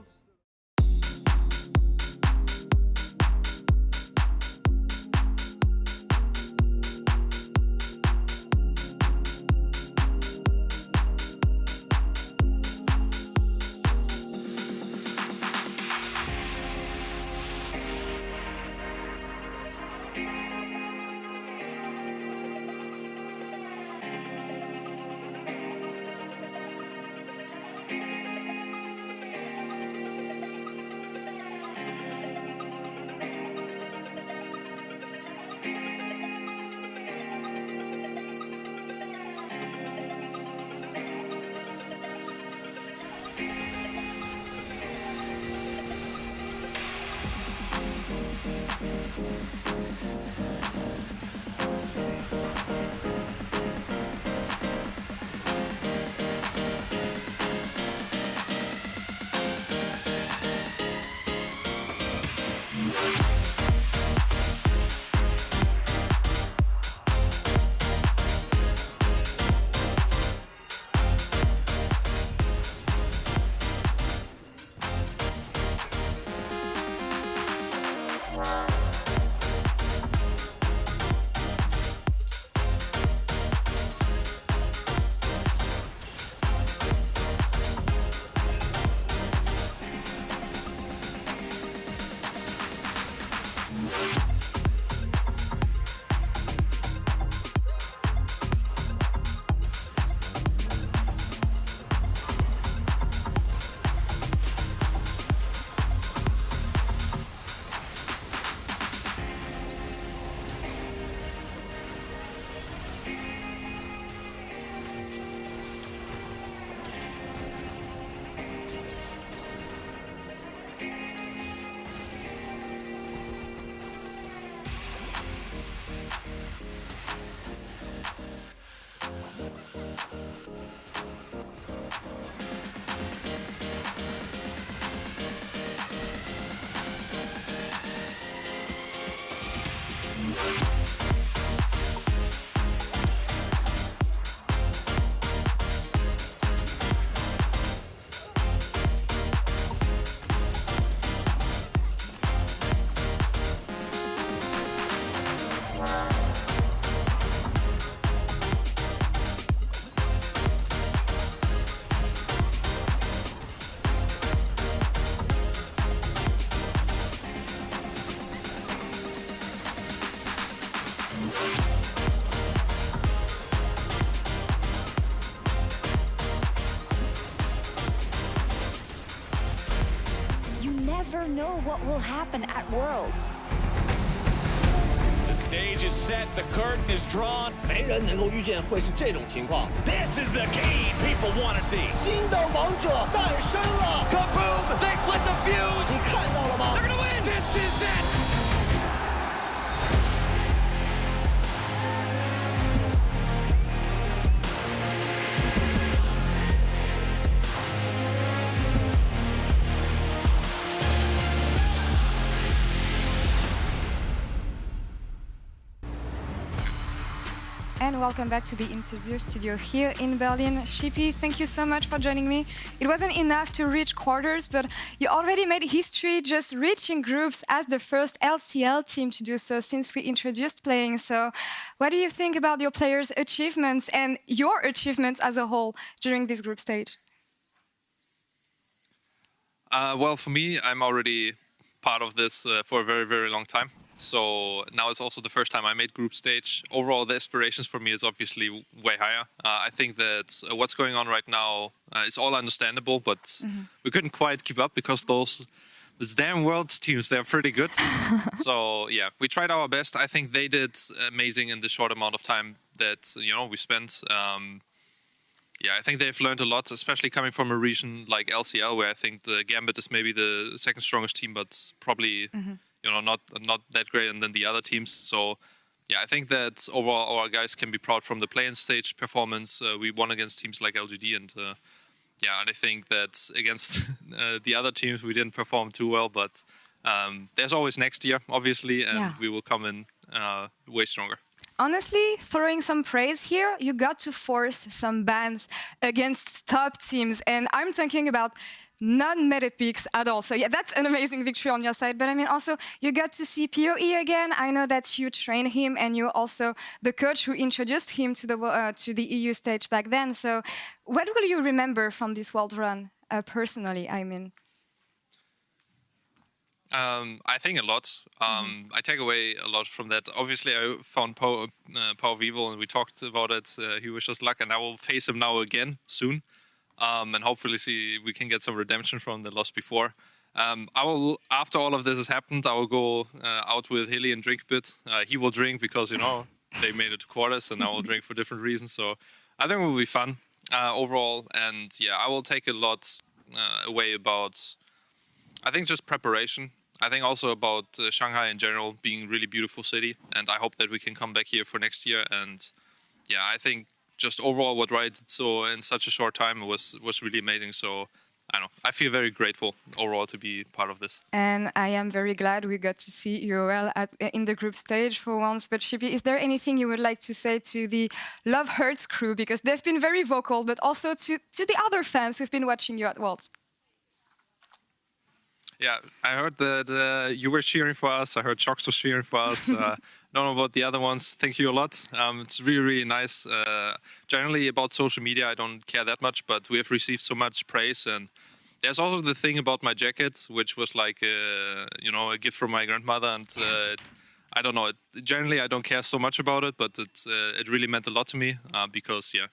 Never know what will happen at Worlds. The stage is set, the curtain is drawn. 没人能够预见会是这种情况。 This is the game people want to see. 新的王者诞生了 Kaboom! They lit the fuse. 你看到了吗 They're gonna win. This is it. And welcome back to the interview studio here in Berlin. Shippy, thank you so much for joining me. It wasn't enough to reach quarters, but you already made history just reaching groups as the first LCL team to do so since we introduced playing. So what do you think about your players' achievements and your achievements as a whole during this group stage? Well, for me, I'm already part of this for a very, very long time. So now it's also the first time I made group stage. Overall, the aspirations for me is obviously way higher. I think that what's going on right now is all understandable, but we couldn't quite keep up because these damn Worlds teams, they're pretty good. So yeah, we tried our best. I think they did amazing in the short amount of time that we spent. Yeah, I think they've learned a lot, especially coming from a region like LCL, where I think the Gambit is maybe the second strongest team, but probably not that great, and then the other teams. So yeah, I think that overall our guys can be proud from the play-in stage performance. We won against teams like LGD, and yeah, and I think that against the other teams we didn't perform too well, but there's always next year, obviously, and we will come in way stronger. Honestly, throwing some praise here, you got to force some bans against top teams, and I'm talking about non-meta picks at all. So yeah, that's an amazing victory on your side. But I mean, also, you got to see PoE again. I know that you trained him, and you're also the coach who introduced him to the EU stage back then. So what will you remember from this world run, personally, I mean? I think a lot. I take away a lot from that. Obviously, I found Power of Evil, and we talked about it. He was just luck, and I will face him now again soon. And hopefully see we can get some redemption from the loss before. I will, after all of this has happened, I will go out with Hilly and drink a bit. He will drink because, they made it to quarters, and I will drink for different reasons. So I think it will be fun overall. And yeah, I will take a lot away about, I think, just preparation. I think also about Shanghai in general being a really beautiful city. And I hope that we can come back here for next year. And yeah, I think just overall what Riot did so in such a short time was really amazing. So I don't know, I feel very grateful overall to be part of this. And I am very glad we got to see UOL in the group stage for once. But Shippy, is there anything you would like to say to the Love Hurts crew? Because they've been very vocal, but also to the other fans who've been watching you at Worlds. Yeah, I heard that you were cheering for us. I heard Chox was cheering for us. Don't know about the other ones. Thank you a lot. It's really, really nice. Generally about social media, I don't care that much, but we have received so much praise. And there's also the thing about my jacket, which was like, a gift from my grandmother. And I don't know. Generally, I don't care so much about it, but it really meant a lot to me because, yeah,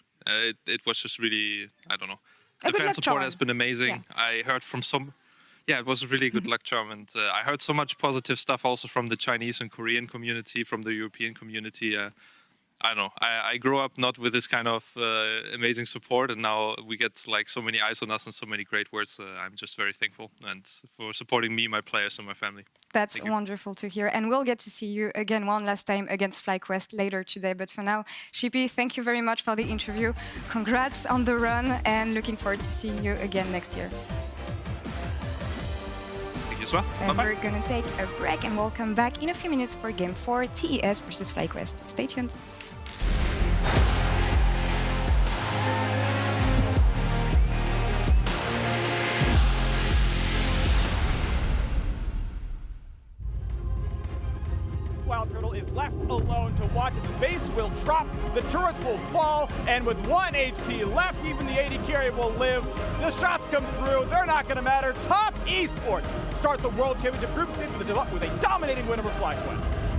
it was just really, I don't know. The fan support has been amazing. Yeah. I heard from some... Yeah, it was a really good luck charm, and I heard so much positive stuff also from the Chinese and Korean community, from the European community. I don't know. I grew up not with this kind of amazing support, and now we get like so many eyes on us and so many great words. I'm just very thankful, and for supporting me, my players, and my family. That's wonderful to hear, and we'll get to see you again one last time against FlyQuest later today. But for now, Shippy, thank you very much for the interview. Congrats on the run, and looking forward to seeing you again next year. Well. And we're going to take a break, and we'll come back in a few minutes for Game 4, TES versus FlyQuest. Stay tuned. Wild Turtle is left alone to watch his base will drop, the turrets will fall, and with 1 HP left, even the AD carry will live. The shots come through, they're not gonna matter. Top Esports start the World Championship group stage with a dominating win over FlyQuest.